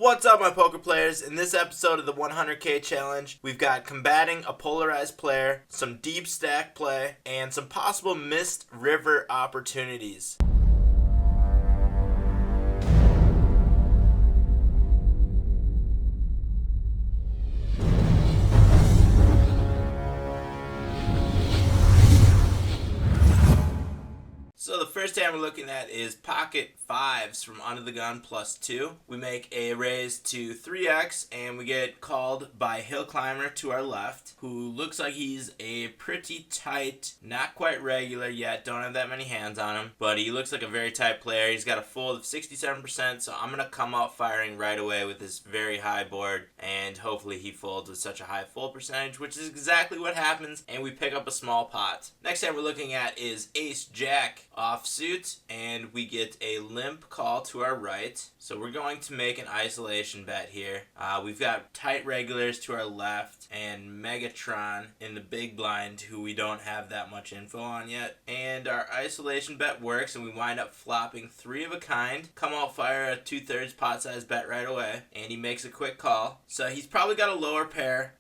What's up, my poker players? In this episode of the 100K challenge, we've got combating a polarized player, some deep stack play, and some possible missed river opportunities. So the first hand we're looking at is pocket fives from under the gun +2. We make a raise to 3x and we get called by Hill Climber to our left, who looks like he's a pretty tight, not quite regular yet, don't have that many hands on him, but he looks like a very tight player. He's got a fold of 67%, so I'm going to come out firing right away with this very high board, and hopefully he folds with such a high fold percentage, which is exactly what happens, and we pick up a small pot. Next hand we're looking at is ace-jack offsuit, and we get a limp call to our right, so we're going to make an isolation bet here. We've got tight regulars to our left and Megatron in the big blind, who we don't have that much info on yet, and our isolation bet works and we wind up flopping 3 of a kind, come out fire a 2/3 pot size bet right away, and he makes a quick call. So he's probably got a lower pair,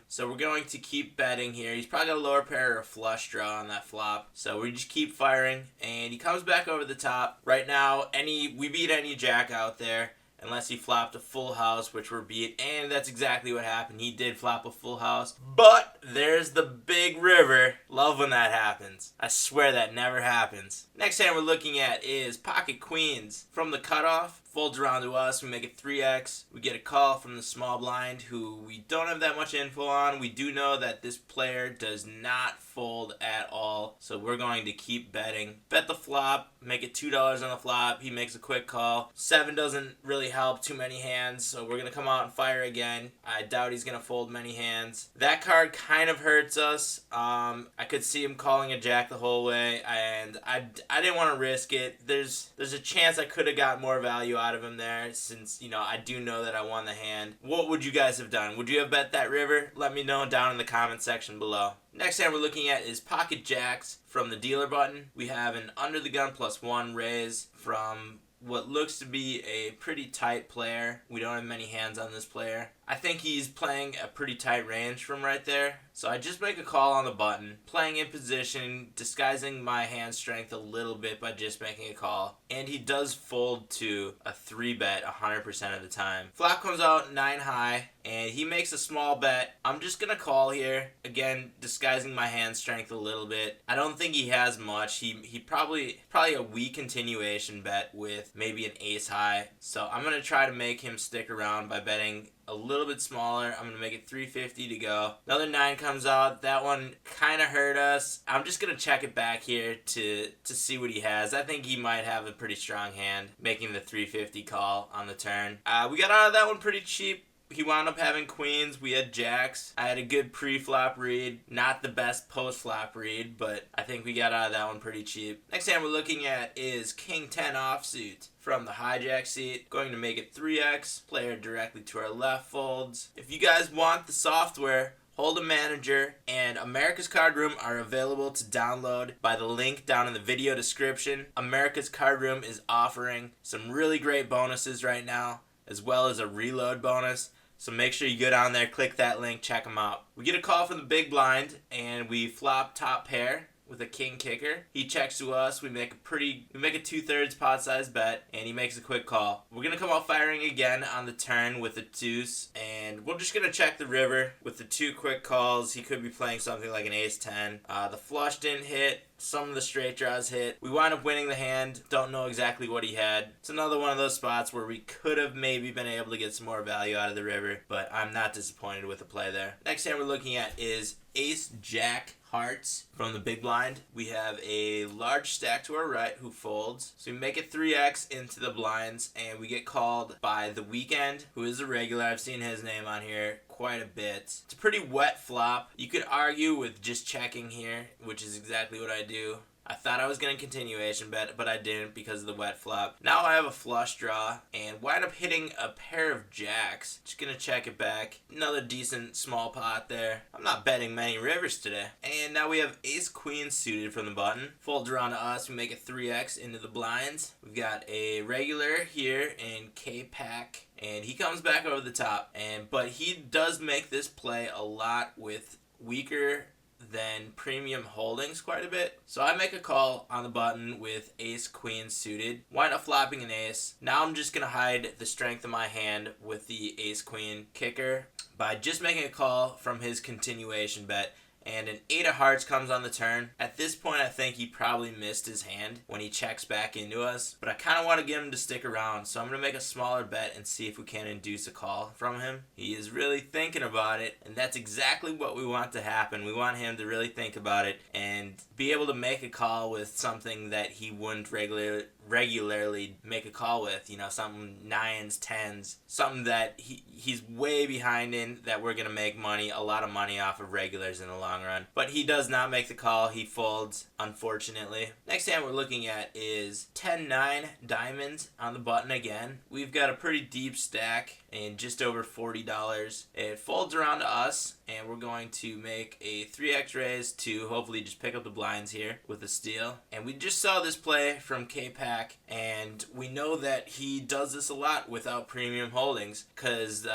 so we're going to keep betting here. He's probably got a lower pair or a flush draw on that flop, so we just keep firing, and he comes back over the top. Right now, we beat any jack out there, unless he flopped a full house, which we're beat, and that's exactly what happened. He did flop a full house, but there's the big river. Love when that happens. I swear that never happens. Next hand we're looking at is pocket queens from the cutoff. Folds around to us, we make it 3x. We get a call from the small blind, who we don't have that much info on. We do know that this player does not fold at all, so we're going to keep betting. Bet the flop, make it $2 on the flop. He makes a quick call. 7 doesn't really help too many hands, so we're going to come out and fire again. I doubt he's going to fold many hands. That card kind of hurts us. I could see him calling a jack the whole way, and I didn't want to risk it. There's a chance I could have got more value out of him there, since I do know that I won the hand. What would you guys have done? Would you have bet that river? Let me know down in the comment section below. Next hand we're looking at is pocket jacks from the dealer button. We have an under the gun +1 raise from what looks to be a pretty tight player. We don't have many hands on this player. I think he's playing a pretty tight range from right there. So I just make a call on the button, playing in position, disguising my hand strength a little bit by just making a call. And he does fold to a 3-bet 100% of the time. Flop comes out 9 high, and he makes a small bet. I'm just going to call here. Again, disguising my hand strength a little bit. I don't think he has much. He probably a weak continuation bet with maybe an ace high. So I'm going to try to make him stick around by betting a little bit smaller. I'm going to make it 350 to go. Another 9 comes out. That one kind of hurt us. I'm just going to check it back here to see what he has. I think he might have a pretty strong hand, making the 350 call on the turn. We got out of that one pretty cheap. He wound up having queens. We had jacks. I had a good pre-flop read. Not the best post-flop read, but I think we got out of that one pretty cheap. Next hand we're looking at is King 10 offsuit from the hijack seat. Going to make it 3x. Player directly to our left folds. If you guys want the software, Hold'em Manager and America's Card Room are available to download by the link down in the video description. America's Card Room is offering some really great bonuses right now, as well as a reload bonus. So make sure you go down there, click that link, check them out. We get a call from the big blind, and we flop top pair with a king kicker. He checks to us. We make a 2/3 pot size bet, and he makes a quick call. We're gonna come out firing again on the turn with a deuce, and we're just gonna check the river with the 2 quick calls. He could be playing something like an ace 10. The flush didn't hit. Some of the straight draws hit. We wind up winning the hand. Don't know exactly what he had. It's another one of those spots where we could have maybe been able to get some more value out of the river, but I'm not disappointed with the play there. Next hand we're looking at is ace-jack hearts from the big blind. We have a large stack to our right who folds. So we make it 3x into the blinds, and we get called by the Weekend, who is a regular. I've seen his name on here quite a bit. It's a pretty wet flop. You could argue with just checking here, which is exactly what I do. I thought I was going to continuation bet, but I didn't because of the wet flop. Now I have a flush draw and wind up hitting a pair of jacks. Just going to check it back. Another decent small pot there. I'm not betting many rivers today. And now we have ace queen suited from the button. Folds around to us. We make a 3x into the blinds. We've got a regular here in K-Pack. And he comes back over the top. But he does make this play a lot with weaker than premium holdings quite a bit. So I make a call on the button with ace queen suited. Wind up flopping an ace. Now I'm just going to hide the strength of my hand with the ace queen kicker by just making a call from his continuation bet. And an 8 of hearts comes on the turn. At this point, I think he probably missed his hand when he checks back into us. But I kind of want to get him to stick around. So I'm going to make a smaller bet and see if we can induce a call from him. He is really thinking about it. And that's exactly what we want to happen. We want him to really think about it and be able to make a call with something that he wouldn't regularly make a call with. You know, something 9s, 10s. Something that he's way behind in that we're going to make money, a lot of money off of regulars in the long run. But he does not make the call. He folds, unfortunately. Next hand we're looking at is 10-9 diamonds on the button again. We've got a pretty deep stack and just over $40. It folds around to us, and we're going to make a 3x raise to hopefully just pick up the blinds here with a steal. And we just saw this play from K-Pack, and we know that he does this a lot without premium holdings because,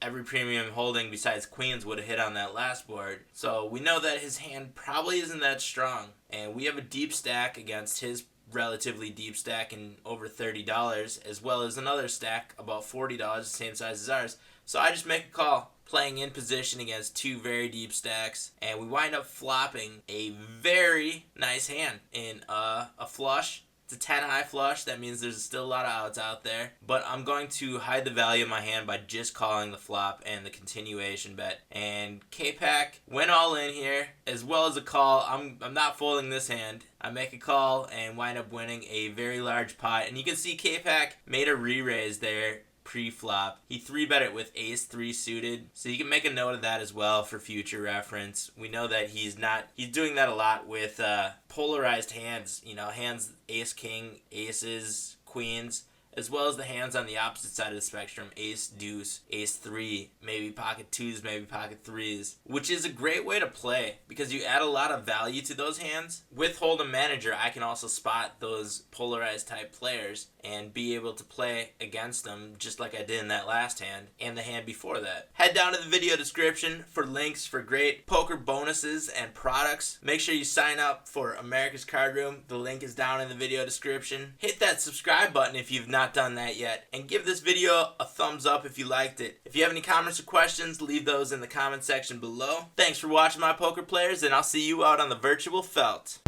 every premium holding besides queens would have hit on that last board. So we know that his hand probably isn't that strong, and we have a deep stack against his relatively deep stack and over $30, as well as another stack about $40, the same size as ours. So I just make a call, playing in position against two very deep stacks, and we wind up flopping a very nice hand in a flush. It's a 10 high flush. That means there's still a lot of outs out there. But I'm going to hide the value of my hand by just calling the flop and the continuation bet. And K-Pack went all in here, as well as a call. I'm not folding this hand. I make a call and wind up winning a very large pot. And you can see K-Pack made a re-raise there pre-flop. He 3-bet it with ace 3 suited, so you can make a note of that as well for future reference. We know that he's doing that a lot with polarized hands, hands ace king, aces, queens, as well as the hands on the opposite side of the spectrum, ace, deuce, ace 3, maybe pocket 2s, maybe pocket 3s, which is a great way to play because you add a lot of value to those hands. With Hold'em Manager, I can also spot those polarized type players and be able to play against them just like I did in that last hand and the hand before that. Head down to the video description for links for great poker bonuses and products. Make sure you sign up for America's Card Room. The link is down in the video description. Hit that subscribe button if you've not done that yet, and give this video a thumbs up if you liked it. If you have any comments or questions, leave those in the comment section below. Thanks for watching my poker players, and I'll see you out on the virtual felt.